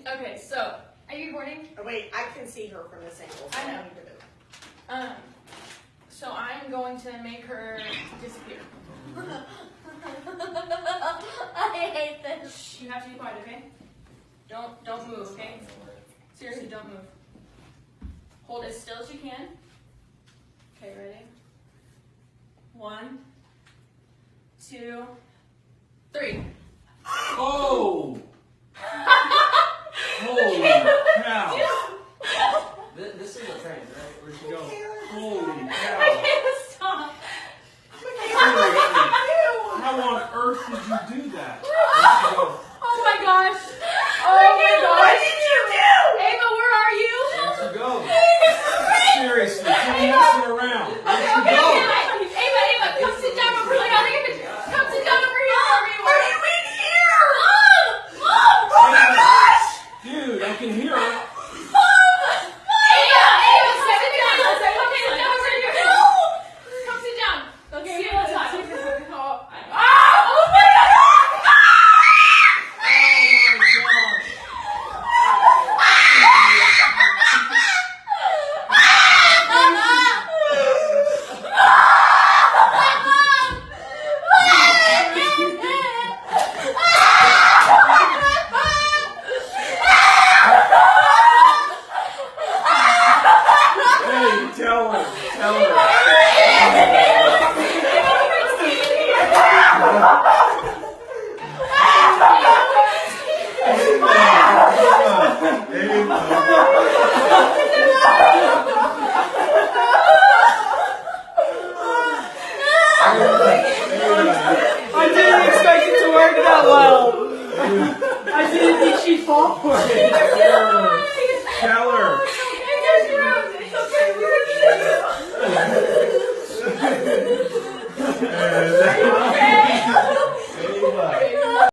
Okay, so are you recording? Oh, wait, I can see her from this angle. So I know. need to move. So I'm going to make her disappear. I hate this. Shh, you have to be quiet, okay? Don't move, okay? Seriously, don't move. Hold as still as you can. Okay, ready? 1, 2, 3. Oh! Holy cow! This is a prank, right? Where'd she go? Holy I cow! can't stop. Seriously, how on earth did you do that? Where'd she go? Oh my gosh. Oh my What gosh. did you do? Ava, where are you? Where'd she go? Seriously, quit messing around. Where'd she Okay, go? Ava, come sit down over here. Come sit down over here. Wherever you What are. do you mean here? Mom! Oh my gosh! Dude, I can hear her. Ava, sit down. Come sit down over here. Come sit down. Okay, see you outside. Oh my God! Hey, tell her. Tell her. I didn't expect it to work that well. I didn't think she'd fall for it. Tell her. It's okay. We're gonna